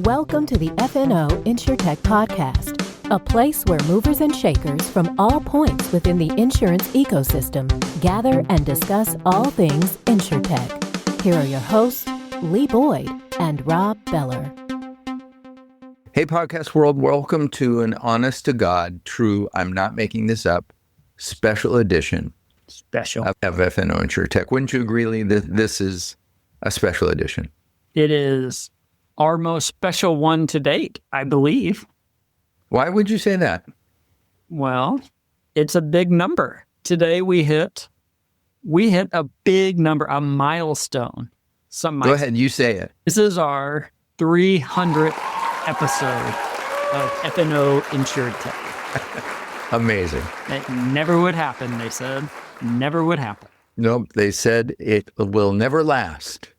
Welcome to the FNO InsureTech podcast, a place where movers and shakers from all points within the insurance ecosystem gather and discuss all things InsureTech. Here are your hosts, Lee Boyd and Rob Beller. Hey, podcast world, welcome to an honest to God, true, I'm not making this up, special edition of FNO InsureTech. Wouldn't you agree, Lee, that this is a special edition? It is our most special one to date, I believe. Why would you say that? Well, it's a big number. Today we hit a big number, a milestone. Go ahead, you say it. This is our 300th episode of FNO InsureTech. Amazing. It never would happen, they said. Never would happen. Nope, they said it will never last.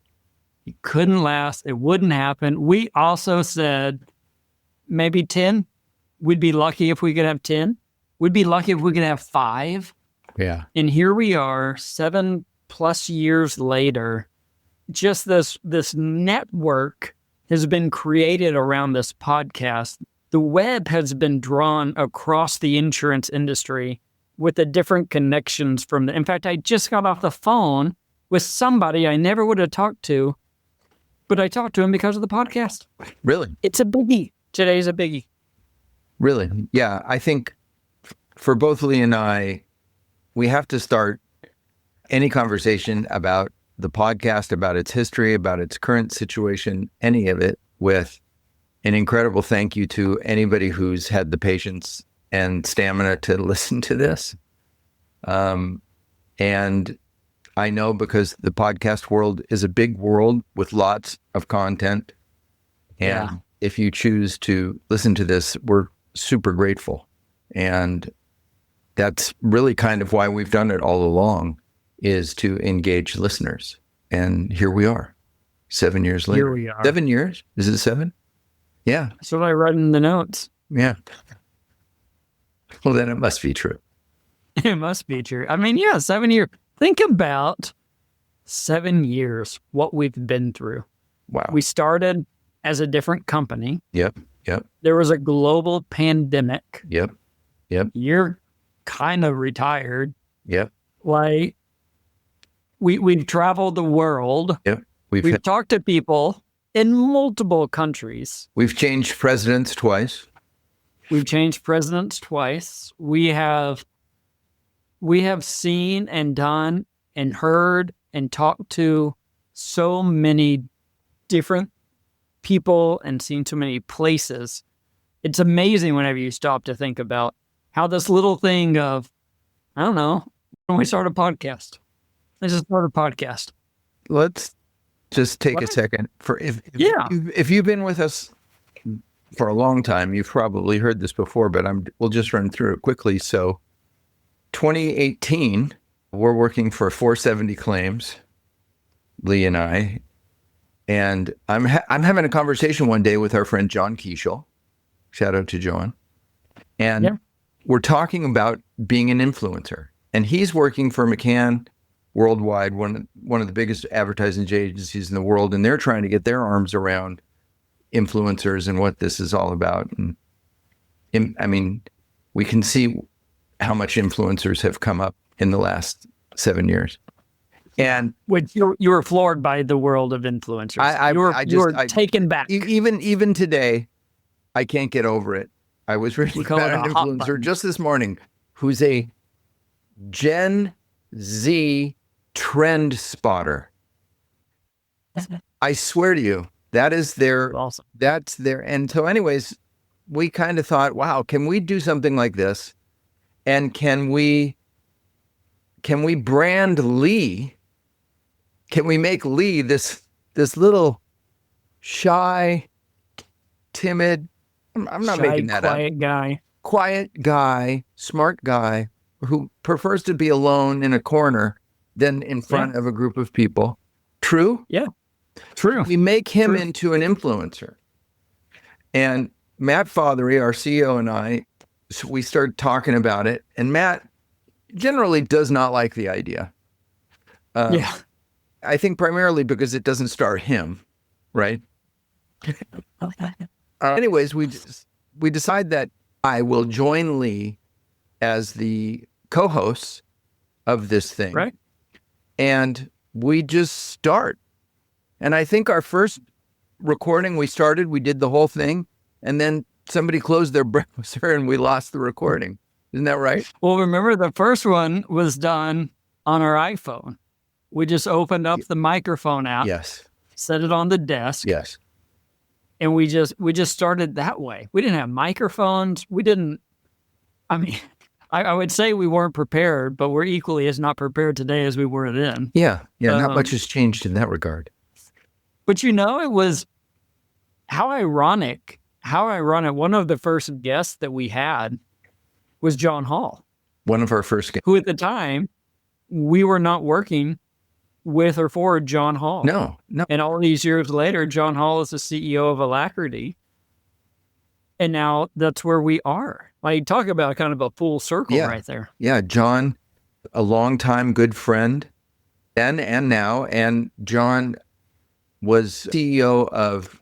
It couldn't last. It wouldn't happen. We also said maybe 10. We'd be lucky if we could have 10. We'd be lucky if we could have 5. Yeah. And here we are 7+ years later. Just this network has been created around this podcast. The web has been drawn across the insurance industry with the different connections in fact, I just got off the phone with somebody I never would have talked to, but I talked to him because of the podcast. Really? It's a biggie. Today's a biggie. Really? Yeah, I think for both Lee and I, we have to start any conversation about the podcast, about its history, about its current situation, any of it, with an incredible thank you to anybody who's had the patience and stamina to listen to this. And I know because the podcast world is a big world with lots of content. And if you choose to listen to this, we're super grateful. And that's really kind of why we've done it all along, is to engage listeners. And here we are, 7 years later. Here we are. 7 years? Is it 7? Yeah. That's what I read in the notes. Yeah. Well, then it must be true. It must be true. I mean, 7 years. Think about 7 years, what we've been through. Wow. We started as a different company. Yep. There was a global pandemic. Yep. You're kind of retired. Yep. Like, we've traveled the world. Yep. We've talked to people in multiple countries. We've changed presidents twice. We have seen and done and heard and talked to so many different people and seen so many places. It's amazing whenever you stop to think about how this little thing of, I don't know, when we start a podcast. Let's just start a podcast. Let's just take a second. If you've been with us for a long time, you've probably heard this before, but we'll just run through it quickly. So 2018, we're working for 470 claims, Lee and I, and I'm having a conversation one day with our friend John Keishel. Shout out to John. And we're talking about being an influencer. And he's working for McCann Worldwide, one of the biggest advertising agencies in the world, and they're trying to get their arms around influencers and what this is all about. And I mean, we can see how much influencers have come up in the last 7 years. And you were floored by the world of influencers. You were taken back. Even today, I can't get over it. I was reading about an influencer just this morning who's a Gen Z trend spotter. I swear to you, that is awesome. That's their, and so anyways, we kind of thought, wow, can we do something like this? And can we brand Lee? Can we make Lee this little shy, timid, I'm not making that up. Quiet guy, smart guy who prefers to be alone in a corner than in front of a group of people. True? Yeah. True. We make him into an influencer. And Matt Fothery, our CEO, and I, so we started talking about it. And Matt generally does not like the idea. I think primarily because it doesn't star him, right? Anyways, we decide that I will join Lee as the co-host of this thing. Right. And we just start. And I think our first recording we did the whole thing, and then somebody closed their browser and we lost the recording. Isn't that right? Well, remember the first one was done on our iPhone. We just opened up the microphone app. Yes. Set it on the desk. Yes. And we just started that way. We didn't have microphones. I would say we weren't prepared, but we're equally as not prepared today as we were then. Yeah. Not much has changed in that regard. But it was how ironic. One of the first guests that we had was John Hall. One of our first guests. Who at the time, we were not working with or for John Hall. No. And all these years later, John Hall is the CEO of Alacrity. And now that's where we are. Like, talk about kind of a full circle right there. Yeah, John, a longtime good friend then and now. And John was CEO of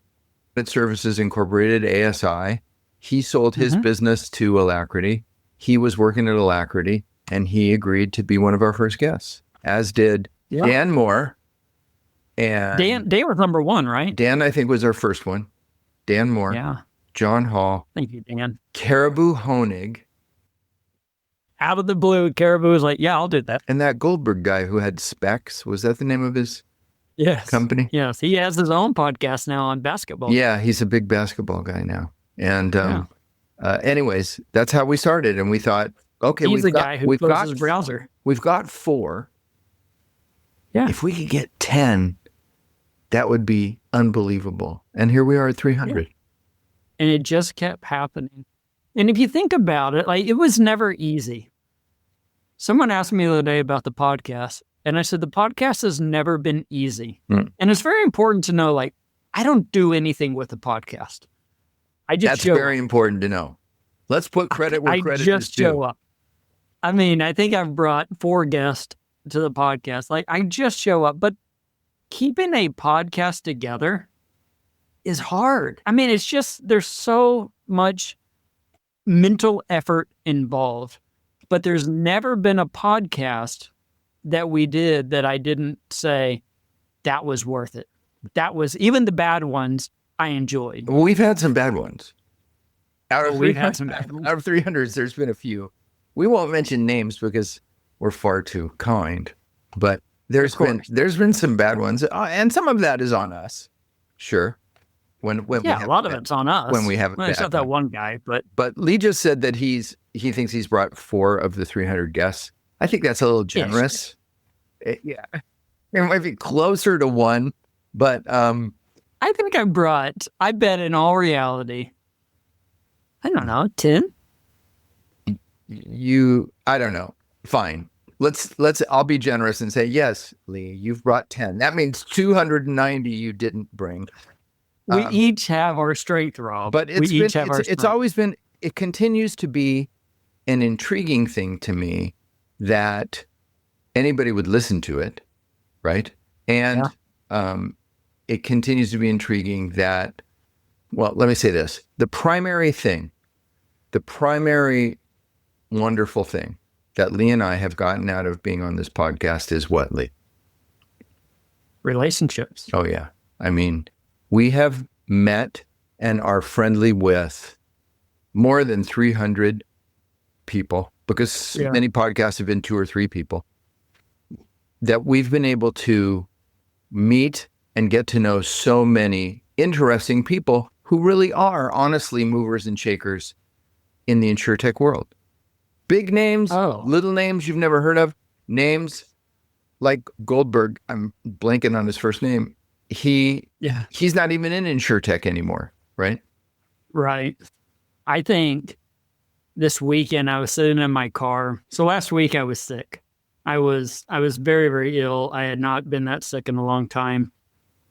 Credit Services Incorporated, ASI. He sold his business to Alacrity. He was working at Alacrity, and he agreed to be one of our first guests, as did Dan Moore. And Dan was number one, right? Dan, I think, was our first one. Dan Moore. Yeah. John Hall. Thank you, Dan. Caribou Honig. Out of the blue, Caribou was like, yeah, I'll do that. And that Goldberg guy who had Specs, was that the name of his company? Yes. He has his own podcast now on basketball. Yeah, he's a big basketball guy now. And anyways, that's how we started. And we thought, okay, he's the guy who closes his browser. We've got 4. Yeah. If we could get 10, that would be unbelievable. And here we are at 300. Yeah. And it just kept happening. And if you think about it, like, it was never easy. Someone asked me the other day about the podcast, and I said, the podcast has never been easy. And it's very important to know, like, I don't do anything with the podcast. That's very important to know. Let's put credit where credit is due. I just show up. I mean, I think I've brought 4 guests to the podcast. Like, I just show up. But keeping a podcast together is hard. I mean, it's just, there's so much mental effort involved. But there's never been a podcast that we did that I didn't say, that was worth it. That was, even the bad ones, I enjoyed. Well, we've had some bad ones. Out of 300s, there's been a few. We won't mention names because we're far too kind. But there's been some bad ones, and some of that is on us. Sure. When we have a lot of it's on us. When we have it's not that one guy, but Lee just said that he thinks he's brought 4 of the 300 guests. I think that's a little generous. It might be closer to 1, but I think I bet in all reality, I don't know, 10. I don't know. Fine. I'll be generous and say, yes, Lee, you've brought 10. That means 290 you didn't bring. We each have our strength, Rob. But it's always been, it continues to be an intriguing thing to me that anybody would listen to it, right? And it continues to be intriguing that, well, let me say this. The primary wonderful thing that Lee and I have gotten out of being on this podcast is what, Lee? Relationships. Oh, yeah. I mean, we have met and are friendly with more than 300 people, because many podcasts have been 2 or 3 people, that we've been able to meet and get to know so many interesting people who really are honestly movers and shakers in the InsureTech world. Big names, little names you've never heard of, names like Goldberg. I'm blanking on his first name. He's not even in InsureTech anymore, right? Right. I think this weekend I was sitting in my car. So last week I was sick. I was very, very ill. I had not been that sick in a long time.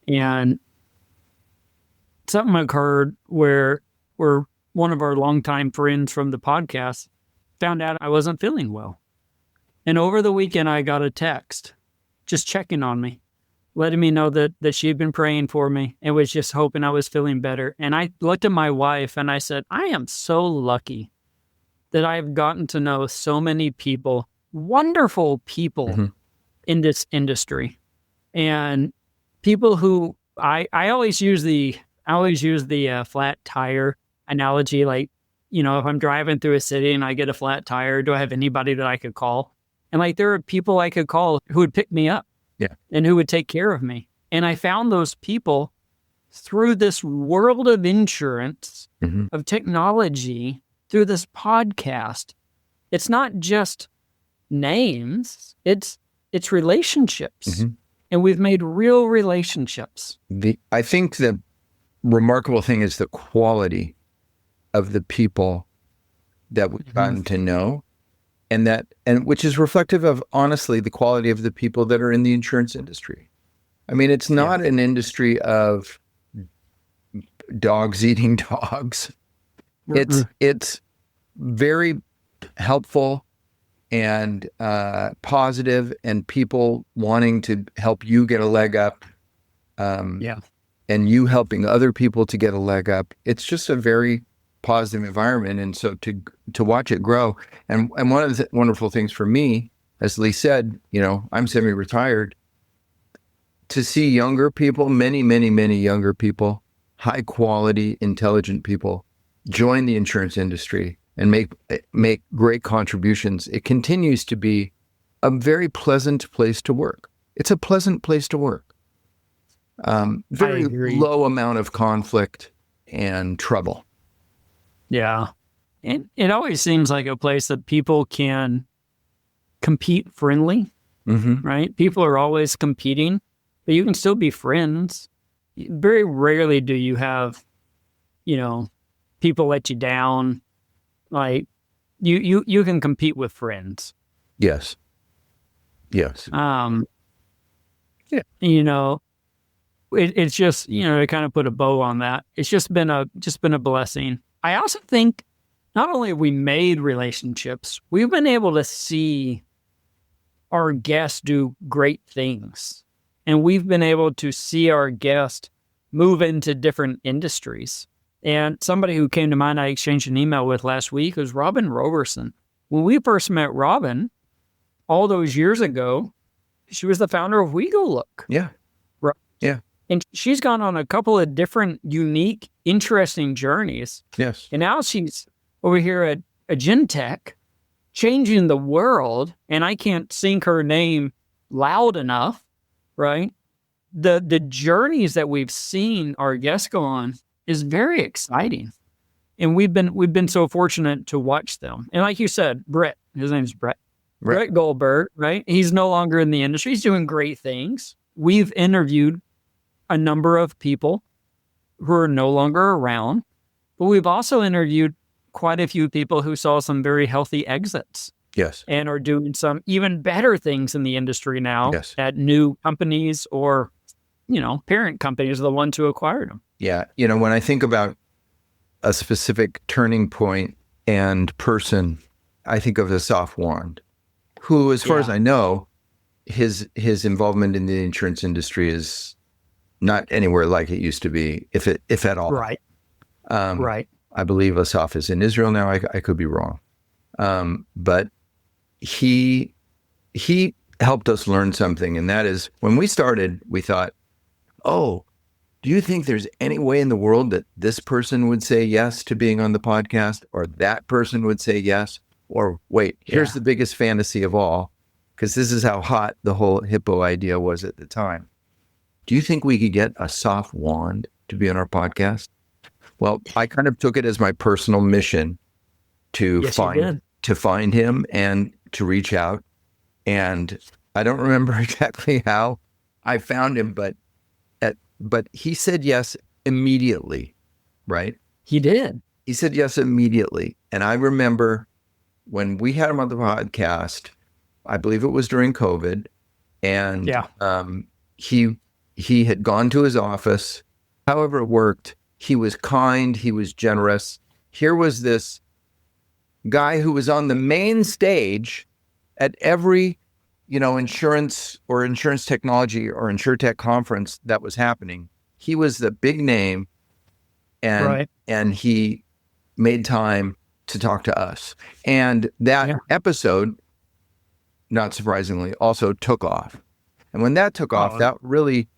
And something occurred where one of our longtime friends from the podcast found out I wasn't feeling well. And over the weekend I got a text just checking on me. letting me know that she'd been praying for me and was just hoping I was feeling better. And I looked at my wife and I said, I am so lucky that I've gotten to know so many people, wonderful people in this industry, and people who I always use the flat tire analogy. Like, if I'm driving through a city and I get a flat tire, do I have anybody that I could call? And like, there are people I could call who would pick me up, and who would take care of me. And I found those people through this world of insurance, of technology, through this podcast. It's not just names, it's relationships. And we've made real relationships. I think the remarkable thing is the quality of the people that we've gotten to know, and which is reflective of, honestly, the quality of the people that are in the insurance industry. I mean, it's not an industry of dogs eating dogs. It's very helpful and positive, and people wanting to help you get a leg up. And you helping other people to get a leg up. It's just a very positive environment. And so to watch it grow. And one of the wonderful things for me, as Lee said, I'm semi-retired, to see younger people, many, many, many younger people, high quality, intelligent people, join the insurance industry and make great contributions. It continues to be a very pleasant place to work. It's a pleasant place to work. Very low amount of conflict and trouble. Yeah. And it always seems like a place that people can compete friendly, right? People are always competing, but you can still be friends. Very rarely do you have, people let you down. Like, you can compete with friends. Yes. It's just, to kind of put a bow on that, it's just been a blessing. I also think not only have we made relationships, we've been able to see our guests do great things. And we've been able to see our guests move into different industries. And somebody who came to mind I exchanged an email with last week was Robin Roberson. When we first met Robin, all those years ago, she was the founder of We Go Look. Yeah. Right. Yeah. And she's gone on a couple of different, unique, interesting journeys. Yes. And now she's over here at InsureTech, changing the world. And I can't sing her name loud enough, right? The journeys that we've seen our guests go on is very exciting. And we've been so fortunate to watch them. And like you said, Brett, his name's Brett Goldberg, right? He's no longer in the industry. He's doing great things. We've interviewed a number of people who are no longer around, but we've also interviewed quite a few people who saw some very healthy exits. Yes. And are doing some even better things in the industry now at new companies, or, parent companies are the ones who acquired them. Yeah. When I think about a specific turning point and person, I think of Asaf Wand, who, as far as I know, his involvement in the insurance industry is not anywhere like it used to be, if at all. Right. Right. I believe Asaf is in Israel now. I could be wrong. But he helped us learn something. And that is, when we started, we thought, oh, do you think there's any way in the world that this person would say yes to being on the podcast, or that person would say yes? Or wait, here's the biggest fantasy of all, because this is how hot the whole hippo idea was at the time. Do you think we could get Asaf Wand to be on our podcast? Well, I kind of took it as my personal mission to find him and to reach out. And I don't remember exactly how I found him, but he said yes immediately, right? He did. He said yes immediately. And I remember when we had him on the podcast, I believe it was during COVID, and he had gone to his office. However it worked, he was kind, he was generous. Here was this guy who was on the main stage at every insurance or insurance technology or InsureTech conference that was happening. He was the big name, and he made time to talk to us. And that episode, not surprisingly, also took off. And when that took off, that really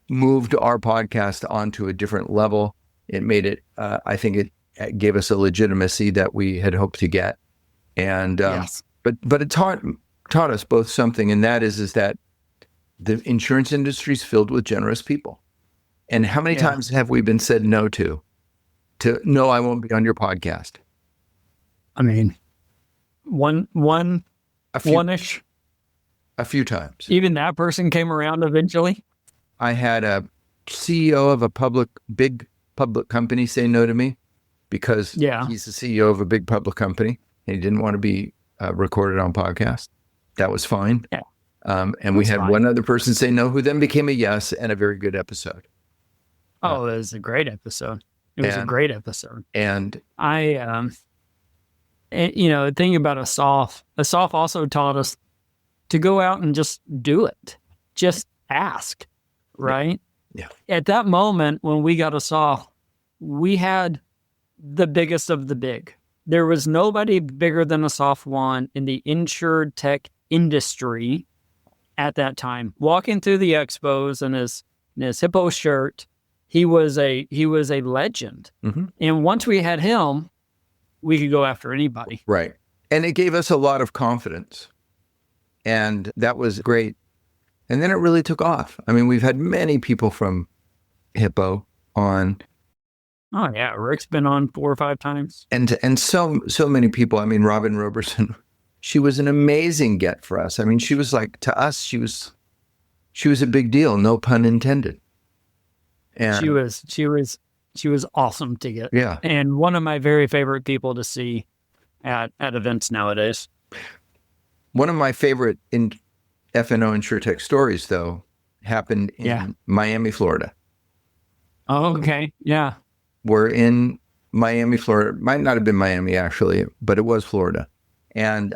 moved our podcast onto a different level. It made it, I think it gave us a legitimacy that we had hoped to get. And, but it taught us both something, and that is that the insurance industry is filled with generous people. And how many times have we been said no to, no, I won't be on your podcast? I mean, one-ish. A few times. Even that person came around eventually. I had a CEO of a big public company say no to me because he's the CEO of a big public company and he didn't want to be recorded on podcast. That was fine. Yeah. And we had one other person say no, who then became a yes, and a very good episode. It was a great episode. It was a great episode. And I, thinking about Asaf also taught us to go out and just do it. Just ask, right? Yeah. At that moment when we got Asaf, we had the biggest of the big. There was nobody bigger than Asaf One in the InsureTech industry at that time. Walking through the expos in his hippo shirt, he was a legend. Mm-hmm. And once we had him, we could go after anybody. Right. And it gave us a lot of confidence. And that was great. And then it really took off. I mean, we've had many people from Hippo on. Oh, yeah. Rick's been on 4 or 5 times. And so many people. I mean, Robin Roberson, she was an amazing get for us. I mean, she was like, to us, she was a big deal. No pun intended. And she was awesome to get. Yeah. And one of my very favorite people to see at events nowadays. One of my favorite F&O InsureTech stories, though, happened in Miami, Florida. Oh, okay. Yeah. We're in Miami, Florida. Might not have been Miami, actually, but it was Florida. And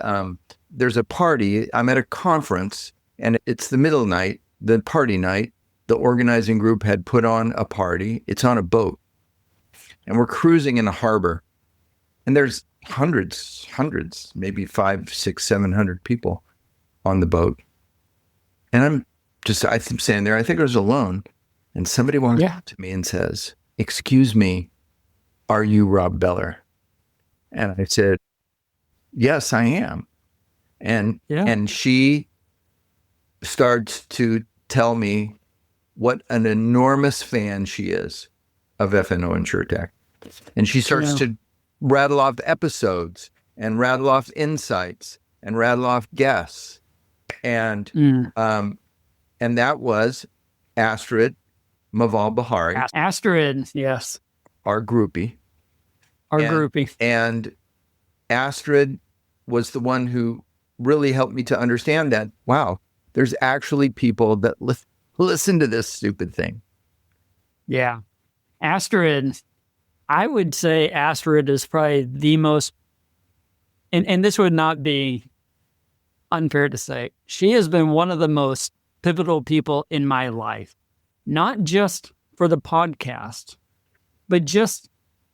there's a party. I'm at a conference, and it's the middle night, the party night. The organizing group had put on a party. It's on a boat. And we're cruising in a harbor. And there's hundreds, maybe 500, 600, 700 people on the boat. And I'm standing there. I think I was alone. And somebody walks up to me and says, "Excuse me, are you Rob Beller?" And I said, "Yes, I am." And she starts to tell me what an enormous fan she is of F&O InsureTech. And she starts to rattle off episodes and rattle off insights and rattle off guests. And that was Astrid Maval Bahari. Astrid, yes. Our groupie. And Astrid was the one who really helped me to understand that, wow, there's actually people that listen to this stupid thing. Yeah. Astrid, I would say Astrid is probably the most, and this would not be unfair to say, she has been one of the most pivotal people in my life, not just for the podcast, but just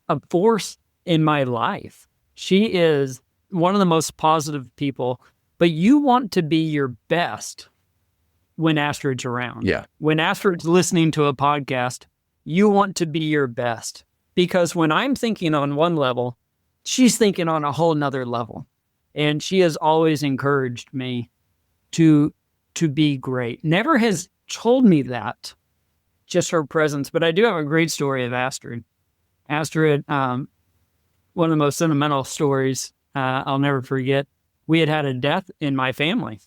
a force in my life. She is one of the most positive people, but you want to be your best when Astrid's around. Yeah. When Astrid's listening to a podcast, you want to be your best. Because when I'm thinking on one level, she's thinking on a whole nother level. And she has always encouraged me to be great. Never has told me that, just her presence. But I do have a great story of Astrid. Astrid, one of the most sentimental stories I'll never forget. We had a death in my family.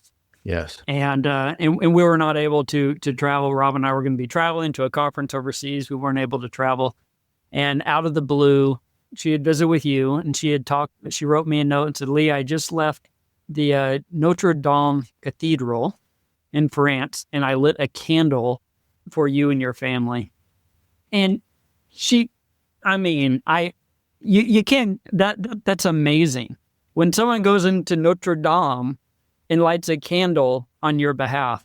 Yes. And we were not able to travel. Rob and I were going to be traveling to a conference overseas. We weren't able to travel. And out of the blue, she had visited with you, and she wrote me a note and said, "Lee, I just left the Notre Dame Cathedral in France, and I lit a candle for you and your family." And you can't, that's amazing. When someone goes into Notre Dame and lights a candle on your behalf.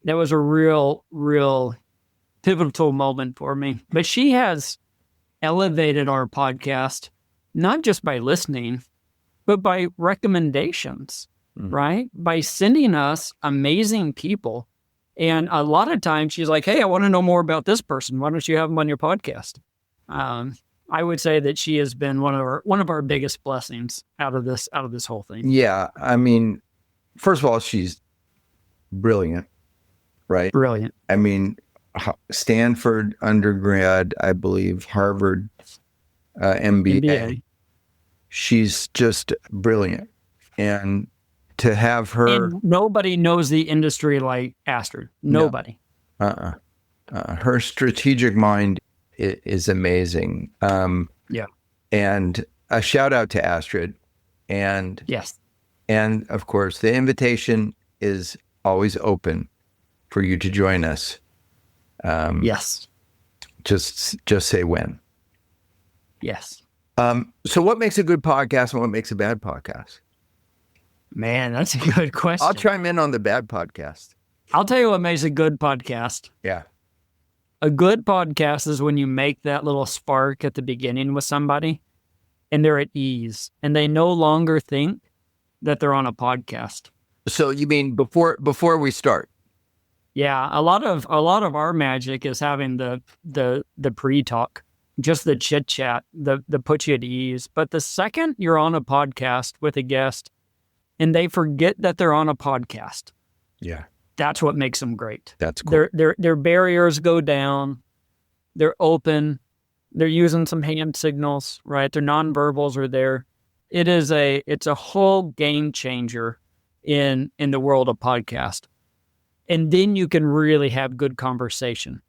That was a real pivotal moment for me. But she has elevated our podcast, not just by listening, but by recommendations, right? By sending us amazing people. And a lot of times she's like, hey, I want to know more about this person. Why don't you have them on your podcast? I would say that she has been one of our biggest blessings out of this whole thing. Yeah. I mean, first of all, she's brilliant, right? Brilliant. I mean, Stanford undergrad, I believe, Harvard MBA. She's just brilliant. And to have her... And nobody knows the industry like Astrid. Nobody. No. Her strategic mind is amazing. Yeah. And a shout out to Astrid. And yes. And of course, the invitation is always open for you to join us. Yes. Just say when. Yes. So what makes a good podcast and what makes a bad podcast? Man, that's a good question. I'll chime in on the bad podcast. I'll tell you what makes a good podcast. Yeah. A good podcast is when you make that little spark at the beginning with somebody and they're at ease and they no longer think that they're on a podcast. So you mean before we start? Yeah, a lot of our magic is having the pre-talk, just the chit-chat, the put you at ease. But the second you're on a podcast with a guest and they forget that they're on a podcast. Yeah. That's what makes them great. That's cool. Their barriers go down. They're open. They're using some hand signals, right? Their nonverbals are there. It's a whole game changer in the world of podcast. And then you can really have good conversation.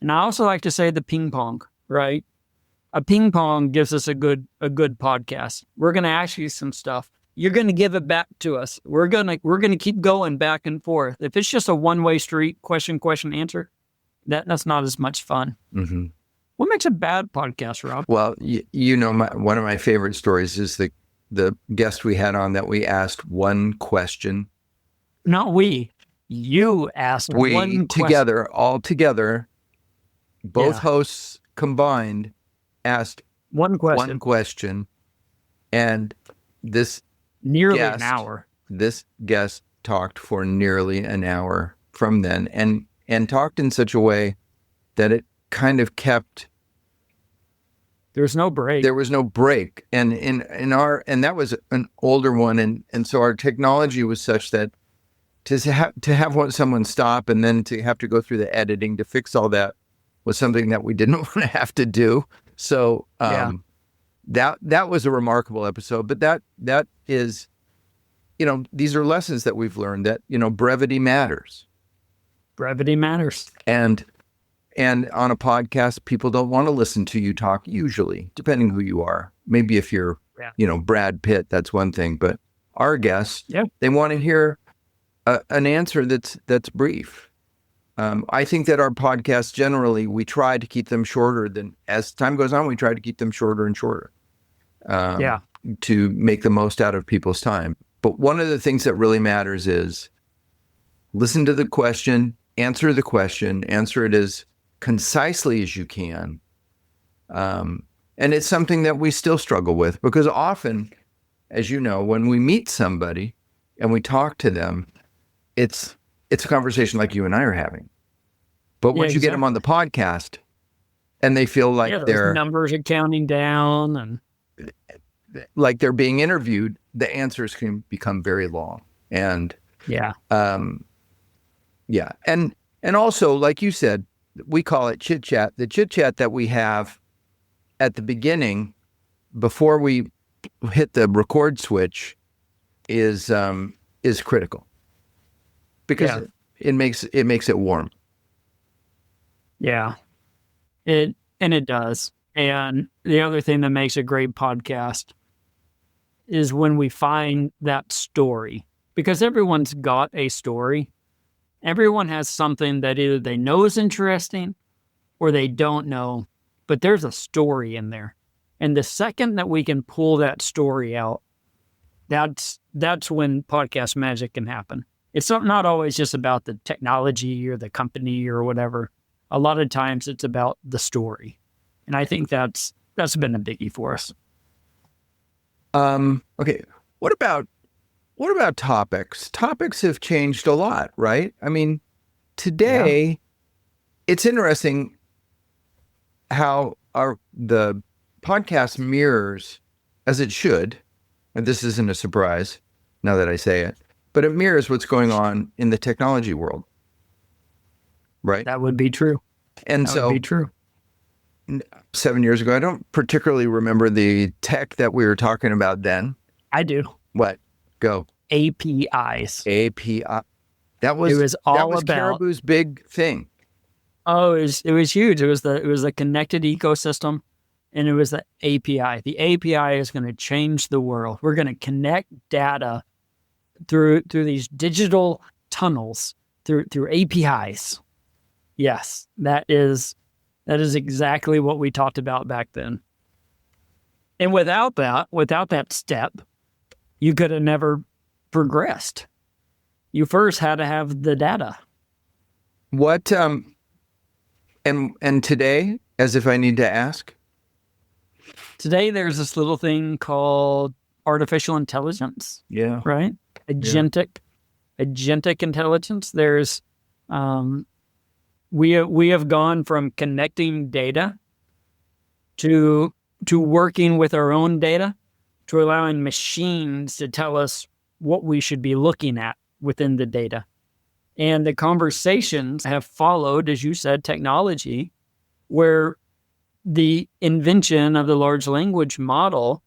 And I also like to say the ping pong, right? A ping pong gives us a good podcast. We're going to ask you some stuff. You're going to give it back to us. We're going to keep going back and forth. If it's just a one-way street, question, answer, that's not as much fun. Mm-hmm. What makes a bad podcast, Rob? Well, one of my favorite stories is the guest we had on that we asked one question. Not we. You asked one question. All together, both hosts combined asked one question. And this nearly an hour. This guest talked for nearly an hour from then and talked in such a way that it kind of kept... There was no break. There was no break. And and that was an older one. And so our technology was such that to have someone stop and then to have to go through the editing to fix all that was something that we didn't want to have to do. So that was a remarkable episode. But that is, these are lessons that we've learned that, brevity matters. Brevity matters. And on a podcast, people don't want to listen to you talk usually, depending who you are. Maybe if you're, Brad Pitt, that's one thing. But our guests, they want to hear an answer that's brief. I think that our podcasts generally, we try to keep them shorter than, as time goes on, we try to keep them shorter and shorter to make the most out of people's time. But one of the things that really matters is listen to the question, answer it as concisely as you can. And it's something that we still struggle with because often, as you know, when we meet somebody and we talk to them, it's a conversation like you and I are having. But once you get them on the podcast and they feel like their numbers are counting down and like they're being interviewed, the answers can become very long. And and also, like you said, we call it chit chat. The chit chat that we have at the beginning before we hit the record switch is critical because it makes it warm. Yeah, it does. And the other thing that makes a great podcast is when we find that story, because everyone's got a story. Everyone has something that either they know is interesting or they don't know, but there's a story in there. And the second that we can pull that story out, that's that's when podcast magic can happen. It's not always just about the technology or the company or whatever. A lot of times it's about the story. And I think that's been a biggie for us. Okay. What about topics? Topics have changed a lot, right? I mean, today it's interesting how the podcast mirrors, as it should, and this isn't a surprise now that I say it, but it mirrors what's going on in the technology world, right? That would be true. And That so would be true. 7 years ago, I don't particularly remember the tech that we were talking about then. I do. What? Go. APIs. API. It was about Caribou's big thing. Oh, it was huge. It was the connected ecosystem, and it was the API. The API is going to change the world. We're going to connect data through these digital tunnels through APIs. Yes, that is exactly what we talked about back then. And without that step, you could have never progressed. You first had to have the data. What and today, as if I need to ask, today there's this little thing called artificial intelligence. Yeah. Right? Agentic intelligence. There's we have gone from connecting data to working with our own data, to allowing machines to tell us what we should be looking at within the data. And the conversations have followed, as you said, technology, where the invention of the large language model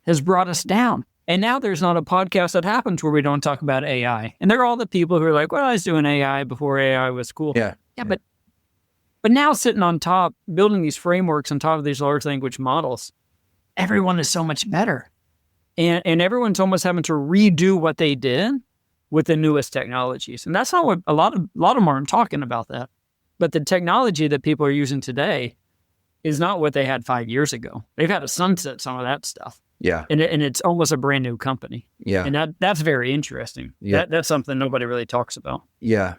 has brought us down. And now there's not a podcast that happens where we don't talk about AI. And there are all the people who are like, well, I was doing AI before AI was cool. Yeah. But now sitting on top, building these frameworks on top of these large language models, everyone is so much better. And everyone's almost having to redo what they did with the newest technologies. And that's not what a lot of them aren't talking about that. But the technology that people are using today is not what they had 5 years ago. They've had to sunset some of that stuff. Yeah. And it's almost a brand new company. Yeah. And that's very interesting. Yeah. That's something nobody really talks about. Yeah.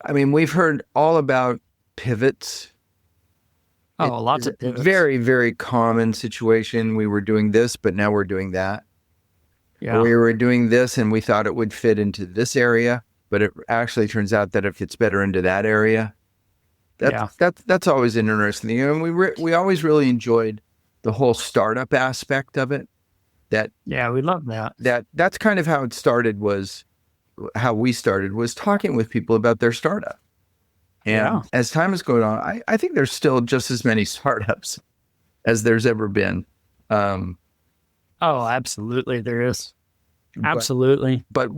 I mean, we've heard all about pivots. Lots of pivots. Very, very common situation. We were doing this, but now we're doing that. Yeah. Or we were doing this and we thought it would fit into this area, but it actually turns out that it fits better into that area. That's always an interesting thing. And we always really enjoyed the whole startup aspect of it. We love that. That's kind of how it started, how we started was talking with people about their startup. And as time is going on, I think there's still just as many startups as there's ever been. Absolutely, there is. Absolutely. But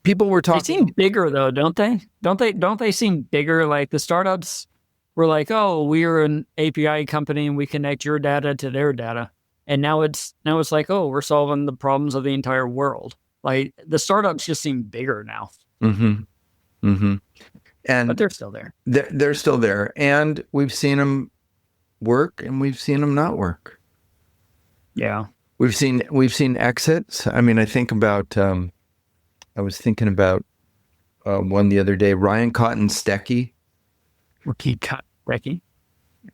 people were talking. They seem bigger though, don't they? Don't they seem bigger? Like the startups were like, oh, we're an API company and we connect your data to their data. And now it's like, oh, we're solving the problems of the entire world. Like the startups just seem bigger now. Mm-hmm. Mm-hmm. But they're still there. They're still there. And we've seen them work and we've seen them not work. Yeah. We've seen exits. I mean, I think about, I was thinking about one the other day, Ryan Cotton Stecky.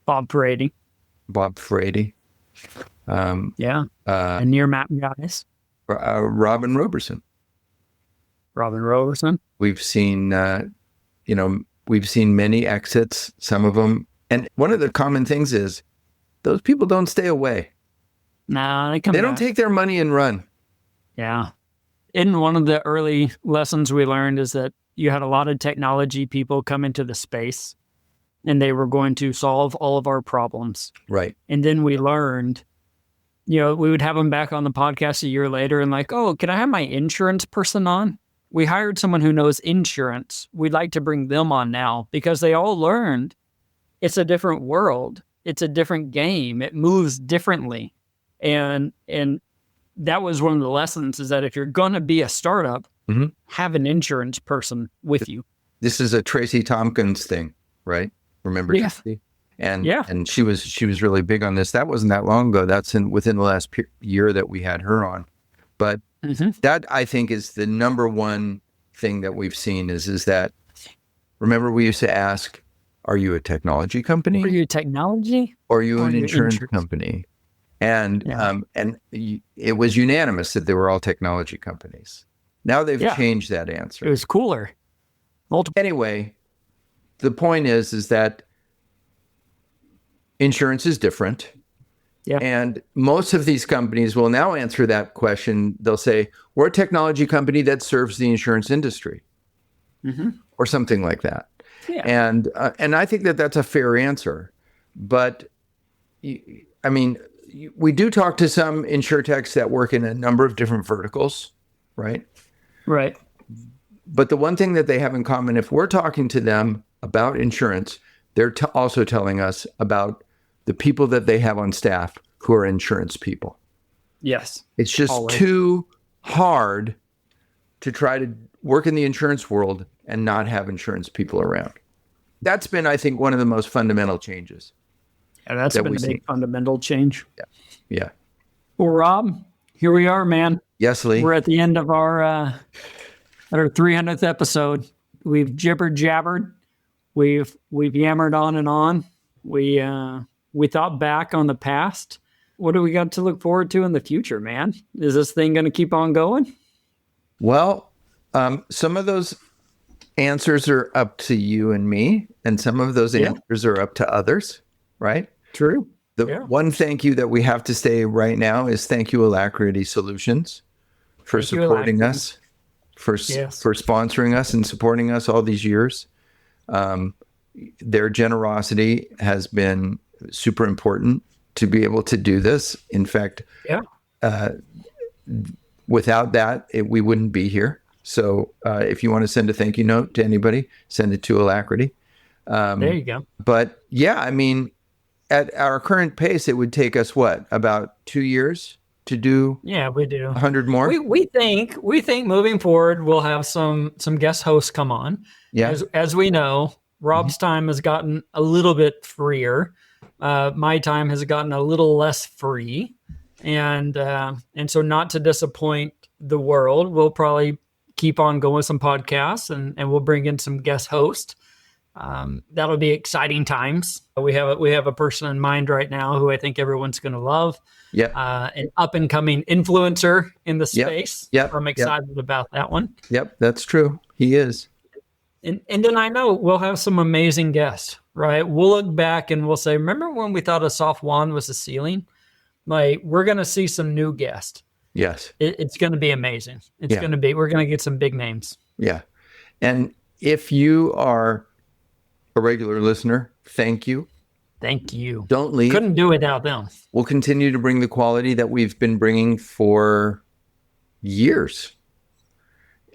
Bob Frady. And near map guys. Robin Roberson. We've seen, we've seen many exits, some of them. And one of the common things is those people don't stay away. No, they don't take their money and run. Yeah. And one of the early lessons we learned is that you had a lot of technology people come into the space and they were going to solve all of our problems. Right. And then we learned, we would have them back on the podcast a year later and like, oh, can I have my insurance person on? We hired someone who knows insurance. We'd like to bring them on now because they all learned it's a different world. It's a different game. It moves differently. And that was one of the lessons is that if you're going to be a startup, have an insurance person with you. This is a Tracy Tompkins thing, right? Remember Tracy? And she was really big on this. That wasn't that long ago. That's within the last year that we had her on. But that, I think, is the number one thing that we've seen is that, remember we used to ask, are you a technology company? Are you technology? Or are you an insurance company? And it was unanimous that they were all technology companies. Now they've changed that answer. It was cooler. Anyway, the point is that insurance is different. Yeah. And most of these companies will now answer that question. They'll say, we're a technology company that serves the insurance industry or something like that. Yeah. And I think that that's a fair answer. But I mean, we do talk to some InsureTechs that work in a number of different verticals, right? Right. But the one thing that they have in common, if we're talking to them about insurance, they're also telling us about the people that they have on staff who are insurance people. Yes. It's just too hard to try to work in the insurance world and not have insurance people around. That's been, I think, one of the most fundamental changes. Yeah, that's been a big fundamental change. Yeah. Well, Rob, here we are, man. Yes, Lee. We're at the end of our 300th episode. We've jibber-jabbered. We've yammered on and on. We thought back on the past. What do we got to look forward to in the future, man? Is this thing going to keep on going? Well, some of those answers are up to you and me, and some of those answers are up to others, right? True. The one thank you that we have to say right now is thank you, Alacrity Solutions, for supporting us, for sponsoring us and supporting us all these years. Their generosity has been super important to be able to do this. In fact, without that, we wouldn't be here. So if you want to send a thank you note to anybody, send it to Alacrity. There you go. But yeah, I mean, at our current pace, it would take us about 2 years to do. Yeah, we do 100 more. We think moving forward, we'll have some guest hosts come on. Yeah. As we know, Rob's time has gotten a little bit freer. My time has gotten a little less free, and so not to disappoint the world, we'll probably keep on going with some podcasts, and we'll bring in some guest hosts. That'll be exciting times. We have a person in mind right now who I think everyone's going to love. Yeah. An up and coming influencer in the space. Yep. I'm excited about that one. Yep, that's true. He is. And then I know we'll have some amazing guests, right? We'll look back and we'll say, remember when we thought a soft wand was the ceiling? Like, we're going to see some new guests. Yes. It's going to be amazing. We're going to get some big names. Yeah. And if you are a regular listener, thank you. Thank you. Don't leave. Couldn't do without them. We'll continue to bring the quality that we've been bringing for years.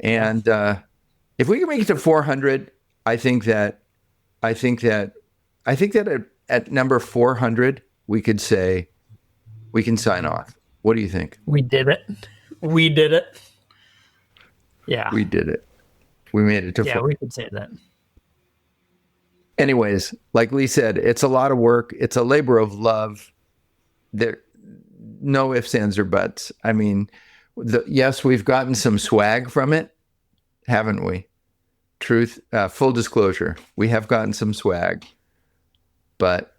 And if we can make it to 400, I think that at number 400, we could say we can sign off. What do you think? We did it. Yeah. We did it. We made it to 400. Yeah, we could say that. Anyways, like Lee said, it's a lot of work. It's a labor of love. There, no ifs, ands, or buts. I mean, yes, we've gotten some swag from it, haven't we? Full disclosure, we have gotten some swag, but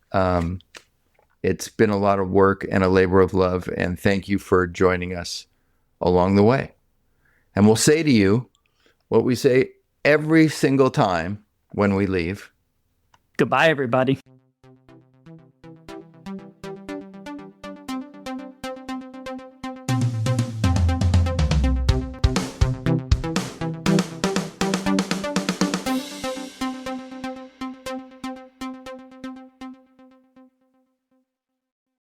it's been a lot of work and a labor of love. And thank you for joining us along the way. And we'll say to you what we say every single time when we leave. Goodbye, everybody.